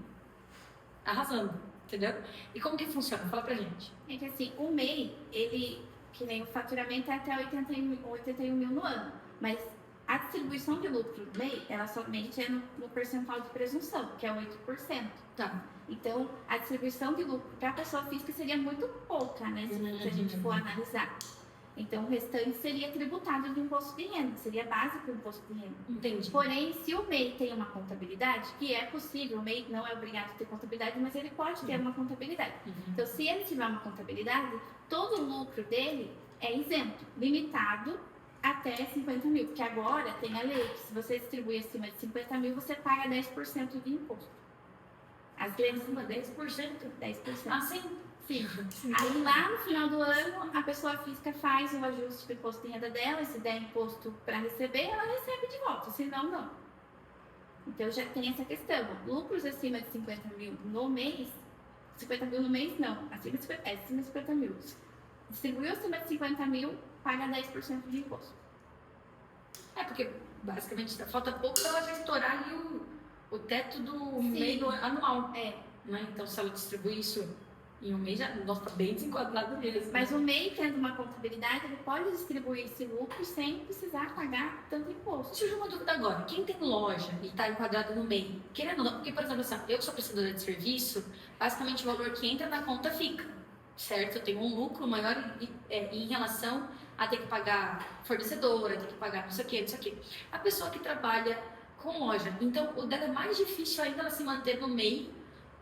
Speaker 2: arrasando, entendeu? E como que funciona? Fala pra gente.
Speaker 3: É que assim, o MEI, ele, que nem o faturamento é até 81 mil no ano, mas a distribuição de lucro do MEI, ela somente é no percentual de presunção, que é 8%.
Speaker 2: Tá.
Speaker 3: Então, a distribuição de lucro para a pessoa física seria muito pouca, né, se a gente for analisar. Então, o restante seria tributado do imposto de renda, seria básico do imposto de renda.
Speaker 2: Entendi.
Speaker 3: Porém, se o MEI tem uma contabilidade, que é possível, o MEI não é obrigado a ter contabilidade, mas ele pode ter uma contabilidade. Então, se ele tiver uma contabilidade, todo o lucro dele é isento, limitado até 50 mil. Porque agora tem a lei que se você distribui acima de 50 mil, você paga 10% de imposto. Às vezes, 10%? 10%.
Speaker 2: Ah, sim?
Speaker 3: Sim. Aí lá no final do ano, a pessoa física faz o ajuste do imposto de renda dela, se der imposto para receber, ela recebe de volta, senão não. Então já tem essa questão. Lucros acima de 50 mil no mês, 50 mil no mês não, acima de 50 mil. Distribuiu acima de 50 mil, paga 10% de imposto.
Speaker 2: Porque basicamente falta pouco para ela já estourar ali o teto do
Speaker 3: Sim.
Speaker 2: MEI do anual.
Speaker 3: É.
Speaker 2: Né? Então, se ela distribui isso em um mês, já, nossa, tá bem desenquadrado mesmo.
Speaker 3: Mas o MEI, tendo uma contabilidade, ele pode distribuir esse lucro sem precisar pagar tanto imposto.
Speaker 2: Surgiu uma dúvida agora. Quem tem loja e está enquadrado no MEI, querendo ou não, porque, por exemplo, assim, eu que sou prestadora de serviço, basicamente o valor que entra na conta fica, certo? Eu tenho um lucro maior em relação a ter que pagar fornecedora, ter que pagar não sei o que, não sei o que. A pessoa que trabalha com loja, então o dela é mais difícil ainda ela se manter no MEI,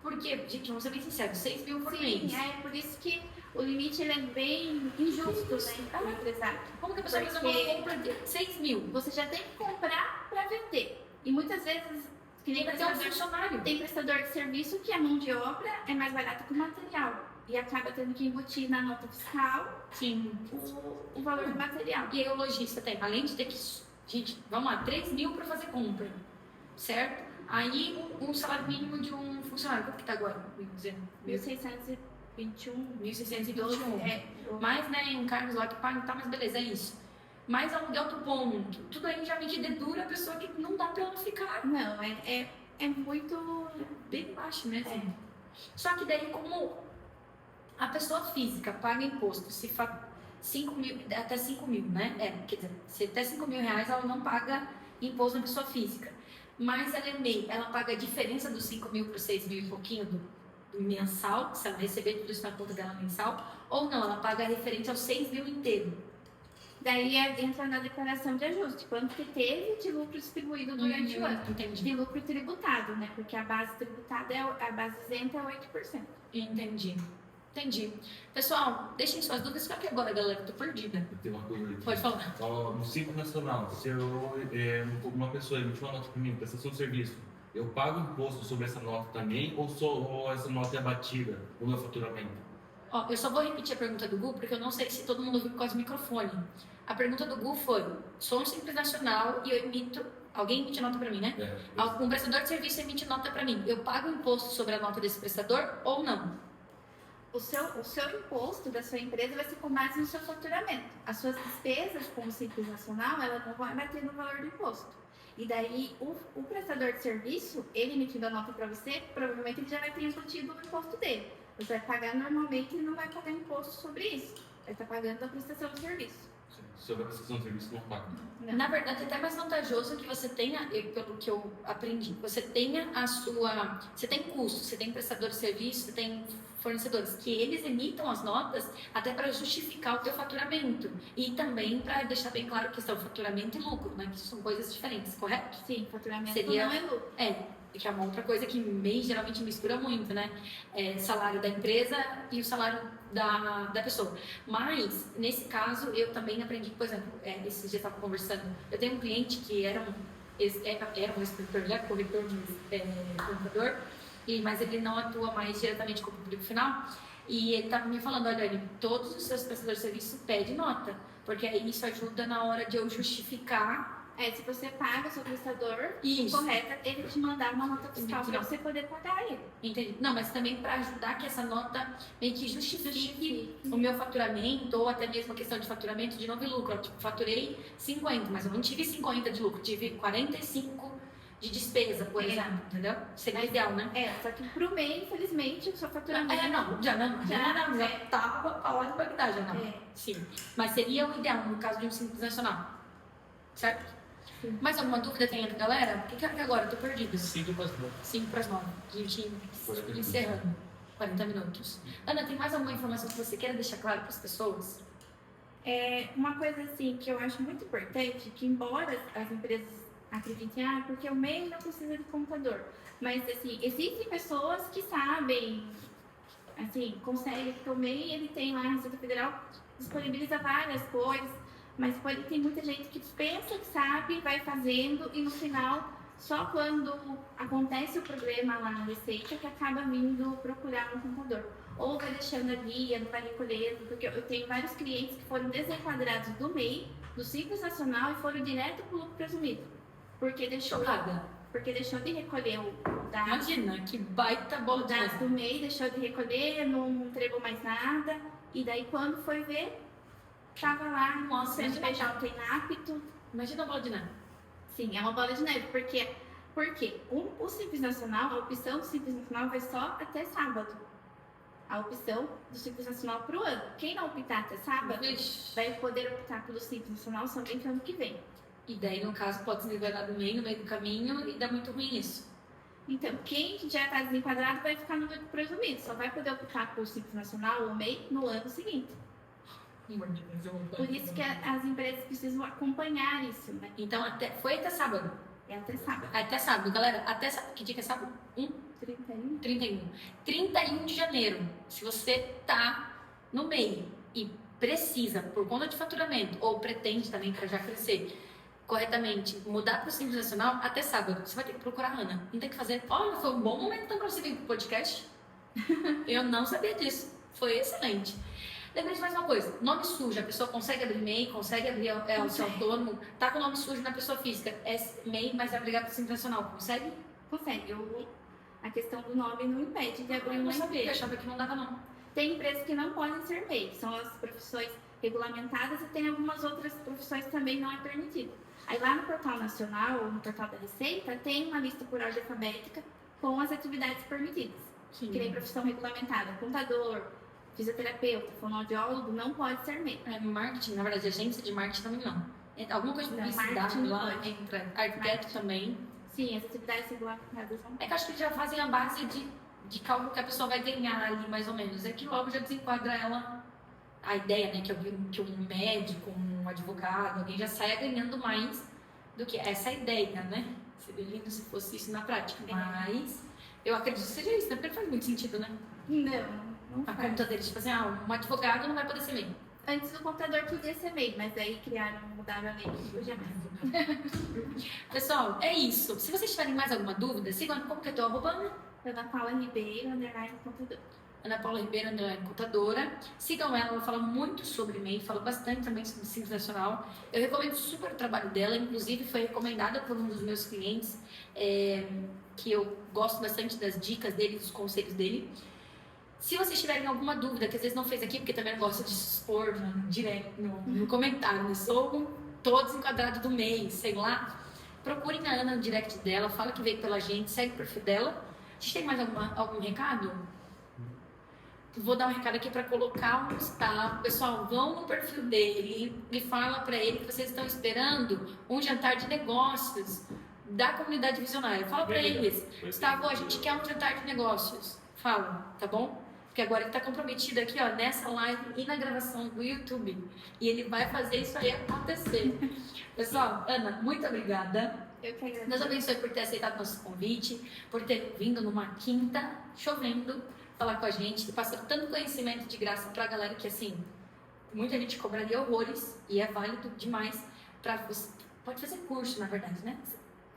Speaker 2: porque, gente, vamos ser bem sinceros, 6 mil por mês.
Speaker 3: Sim, é por isso que o limite ele é bem injusto, né, para o empresário.
Speaker 2: Como que a pessoa vai fazer uma compra de 6 mil?
Speaker 3: Você já tem que comprar para vender. E muitas vezes que nem
Speaker 2: Tem que ter um funcionário.
Speaker 3: tem prestador de serviço que a mão de obra é mais barata que o material. E acaba tendo que embutir na nota fiscal
Speaker 2: Sim.
Speaker 3: o valor do material.
Speaker 2: E aí o lojista tem, além de ter que, gente, vamos lá, 3 mil para fazer compra, certo? Aí um salário mínimo de um funcionário, quanto que tá agora?
Speaker 3: 1.621.
Speaker 2: 1.621.
Speaker 3: É,
Speaker 2: Mais, né, encargos lá que pagam, tá, mas beleza, é isso. Mais aluguel do ponto, tudo aí já meio que dedura a pessoa que não dá pra ela ficar
Speaker 3: não, é muito.
Speaker 2: bem baixo mesmo. Só que daí, como a pessoa física paga imposto, se 5 mil, até 5 mil, né? Quer dizer, se até 5 mil reais ela não paga imposto na pessoa física. Mas ela é MEI, ela paga a diferença dos 5 mil para 6 mil e pouquinho do mensal, se ela receber tudo isso na conta dela mensal, ou não, ela paga referente aos 6 mil inteiro.
Speaker 3: Daí entra na declaração de ajuste, quanto que teve de lucro distribuído durante o ano.
Speaker 2: Entendi.
Speaker 3: De lucro tributado, né? Porque a base tributada, a base isenta é 8%.
Speaker 2: Entendi. Pessoal, deixem suas dúvidas, só que agora, galera, eu tô perdida.
Speaker 4: Eu tenho uma dúvida aqui.
Speaker 2: Pode falar.
Speaker 4: No Simples Nacional, se uma pessoa emitiu uma nota para mim, prestação de serviço, eu pago imposto sobre essa nota também ou essa nota é abatida no meu faturamento?
Speaker 2: Ó, eu só vou repetir a pergunta do Gu, porque eu não sei se todo mundo ouviu por causa do microfone. A pergunta do Gu foi: sou um Simples Nacional e eu emito. Alguém emite nota pra mim, né? Um prestador de serviço emite nota pra mim. Eu pago imposto sobre a nota desse prestador ou não?
Speaker 3: O seu imposto da sua empresa vai ser com base no seu faturamento. As suas despesas como Simples Nacional, ela não vai bater no valor do imposto. E daí, o prestador de serviço, ele emitindo a nota para você, provavelmente ele já vai ter embutido o imposto dele. Você vai pagar normalmente e não vai pagar imposto sobre isso. Vai estar pagando a prestação de serviço.
Speaker 4: Sobre a prestação de serviço não paga.
Speaker 3: Não.
Speaker 2: Na verdade, é até mais vantajoso que você tenha, pelo que eu aprendi, você tenha você tem custo, você tem prestador de serviço, você tem fornecedores, que eles emitam as notas até para justificar o teu faturamento e também para deixar bem claro que são faturamento e lucro, né? Que são coisas diferentes, correto?
Speaker 3: Sim, faturamento
Speaker 2: Seria-
Speaker 3: não é lucro.
Speaker 2: Que é uma outra coisa que MEI geralmente mistura muito, né? Salário da empresa e o salário da pessoa. Mas, nesse caso, eu também aprendi, por exemplo, esses dias eu estava conversando, eu tenho um cliente que era um escritor, ele é corretor de computador, mas ele não atua mais diretamente com o público final. E ele estava me falando: olha, Anny, todos os seus prestadores de serviço pedem nota, porque aí isso ajuda na hora de eu justificar.
Speaker 3: Se você paga o seu prestador,
Speaker 2: Isso.
Speaker 3: correta, ele te mandar uma nota fiscal para
Speaker 2: Não.
Speaker 3: você poder pagar ele.
Speaker 2: Entendi. Não, mas também para ajudar que essa nota meio que justifique o meu faturamento, ou até mesmo a questão de faturamento de novo e lucro. Eu, faturei 50, mas eu não tive 50 de lucro, tive 45 de despesa, por exemplo, entendeu? Seria ideal, né?
Speaker 3: Só que pro MEI, infelizmente, o seu faturamento...
Speaker 2: Já tava pra lá de Bagdá, já não.
Speaker 3: É.
Speaker 2: Sim, mas seria o ideal no caso de um Simples Nacional, certo?
Speaker 3: Sim.
Speaker 2: Mais alguma dúvida tem aí, galera? O que que agora? Eu tô perdida.
Speaker 1: 5 para as 9.
Speaker 2: 5 para as 9. A gente
Speaker 4: 40 minutos.
Speaker 2: encerrando. 40 minutos. Ana, tem mais alguma informação que você queira deixar claro para as pessoas?
Speaker 3: Uma coisa assim que eu acho muito importante, que embora as empresas acreditem, porque o MEI não precisa de computador, mas assim, existem pessoas que sabem, assim, conseguem, porque o MEI ele tem lá, a Receita Federal disponibiliza várias coisas, mas tem muita gente que pensa que sabe, vai fazendo e no final, só quando acontece o problema lá na Receita que acaba vindo procurar um computador. Ou vai deixando a guia, não vai recolhendo, porque eu tenho vários clientes que foram desenquadrados do MEI, do Simples Nacional e foram direto para o lucro presumido. Porque deixou de recolher o dado.
Speaker 2: Imagina, que baita bola
Speaker 3: O
Speaker 2: de
Speaker 3: dado
Speaker 2: neve.
Speaker 3: do MEI deixou de recolher, não entregou mais nada. E daí quando foi ver, tava lá,
Speaker 2: Nossa,
Speaker 3: CNPJ inapto.
Speaker 2: Imagina a bola de neve.
Speaker 3: Sim, é uma bola de neve, porque Por quê? O Simples Nacional, a opção do Simples Nacional vai só até sábado. A opção do Simples Nacional para o ano. Quem não optar até sábado,
Speaker 2: Vixe.
Speaker 3: vai poder optar pelo Simples Nacional somente ano que vem.
Speaker 2: E daí, no caso, pode se nivelar no meio do caminho e dá muito ruim isso.
Speaker 3: Então, quem já está desenquadrado vai ficar no lucro presumido. Só vai poder optar por Simples Nacional ou MEI no ano seguinte. Por isso que as empresas precisam acompanhar isso, né?
Speaker 2: Então, foi até sábado.
Speaker 3: É até sábado.
Speaker 2: Até sábado, galera. Até sábado. Que dia que é sábado?
Speaker 3: 31.
Speaker 2: 31. 31 de janeiro. Se você tá no meio e precisa, por conta de faturamento, ou pretende também para já crescer corretamente, mudar para o Simples Nacional, até sábado. Você vai ter que procurar a Ana. Não tem que fazer. Olha, foi um bom momento então para você vir pro podcast. Eu não sabia disso. Foi excelente. Lembrei de mais uma coisa, nome sujo, a pessoa consegue abrir MEI, consegue abrir o seu autônomo, tá com o nome sujo na pessoa física, é MEI, mas é obrigado por Simples Nacional, consegue?
Speaker 3: Consegue. A questão do nome não impede de abrir
Speaker 2: Eu não
Speaker 3: uma
Speaker 2: sabia, eu
Speaker 3: empresa.
Speaker 2: achava que não dava não.
Speaker 3: Tem empresas que não podem ser MEI, são as profissões regulamentadas e tem algumas outras profissões que também não é permitido. Aí lá no Portal Nacional ou no Portal da Receita tem uma lista por ordem alfabética com as atividades permitidas. Que nem profissão regulamentada, contador, fisioterapeuta, fonoaudiólogo, não pode ser MEI.
Speaker 2: É, marketing, na verdade, agência de marketing também não. Alguma coisa de
Speaker 3: Não,
Speaker 2: publicidade
Speaker 3: marketing
Speaker 2: lá,
Speaker 3: pode.
Speaker 2: entra arquiteto
Speaker 3: Marketing.
Speaker 2: também.
Speaker 3: Sim, as atividades regulamentadas não
Speaker 2: É que eu acho que já fazem a base de cálculo que a pessoa vai ganhar ali, mais ou menos. É que logo já desenquadra ela, a ideia, né, que um médico, um advogado, alguém já saia ganhando mais do que essa ideia, né? Seria lindo se fosse isso na prática, mas eu acredito que seja isso, né? Porque faz muito sentido, né?
Speaker 3: Não
Speaker 2: A
Speaker 3: faz.
Speaker 2: conta deles, tipo assim, um advogado não vai poder ser MEI.
Speaker 3: Antes o contador podia ser MEI, mas aí mudaram a lei que podia mais.
Speaker 2: Pessoal, é isso. Se vocês tiverem mais alguma dúvida, sigam como que é teu arroba, Ana?
Speaker 3: Ana Paula Ribeiro, underline contador.
Speaker 2: Ana Paula Ribeiro, underline contadora. Sigam ela fala muito sobre MEI, fala bastante também sobre Simples Nacional. Eu recomendo super o trabalho dela, inclusive foi recomendada por um dos meus clientes, que eu gosto bastante das dicas dele, dos conselhos dele. Se vocês tiverem alguma dúvida, que às vezes não fez aqui, porque também não gosta de se expor no comentário, né? Sou todos enquadrados do MEI, sei lá. Procurem a Ana no direct dela, fala que veio pela gente, segue o perfil dela. A gente tem mais algum recado? Vou dar um recado aqui para colocar tá? Pessoal, vão no perfil dele e fala para ele que vocês estão esperando um jantar de negócios da comunidade visionária. Fala para eles, Gustavo, a gente quer um jantar de negócios. Fala, tá bom? Porque agora ele tá comprometido aqui, ó, nessa live e na gravação do YouTube. E ele vai fazer isso aí acontecer. Pessoal, Ana, muito obrigada.
Speaker 3: Eu que agradeço.
Speaker 2: Deus abençoe por ter aceitado nosso convite, por ter vindo numa quinta, chovendo, falar com a gente, passando tanto conhecimento de graça pra galera que, assim, muita gente cobraria horrores e é válido demais pra você. Pode fazer curso, na verdade, né?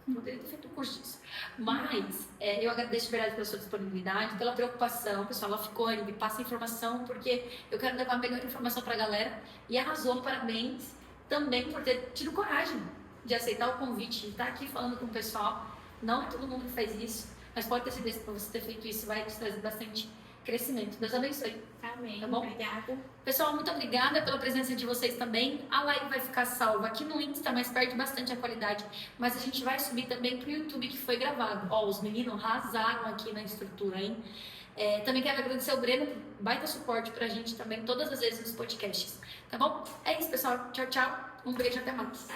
Speaker 2: Poderia ter feito um curso disso. Mas eu agradeço de verdade pela sua disponibilidade, pela preocupação. Pessoal, ela ficou aí, me passa informação, porque eu quero levar a melhor informação pra galera. E arrasou, parabéns também por ter tido coragem de aceitar o convite, de estar aqui falando com o pessoal. Não é todo mundo que faz isso, mas pode ter certeza que você ter feito isso vai te trazer bastante crescimento. Deus abençoe.
Speaker 3: Amém.
Speaker 2: Tá bom?
Speaker 3: Obrigada.
Speaker 2: Pessoal, muito obrigada pela presença de vocês também. A live vai ficar salva aqui no Insta, mas perde bastante a qualidade. Mas a gente vai subir também pro YouTube que foi gravado. Ó, os meninos arrasaram aqui na estrutura, hein? Também quero agradecer ao Breno, baita suporte pra gente também, todas as vezes nos podcasts. Tá bom? É isso, pessoal. Tchau, tchau. Um beijo, até mais.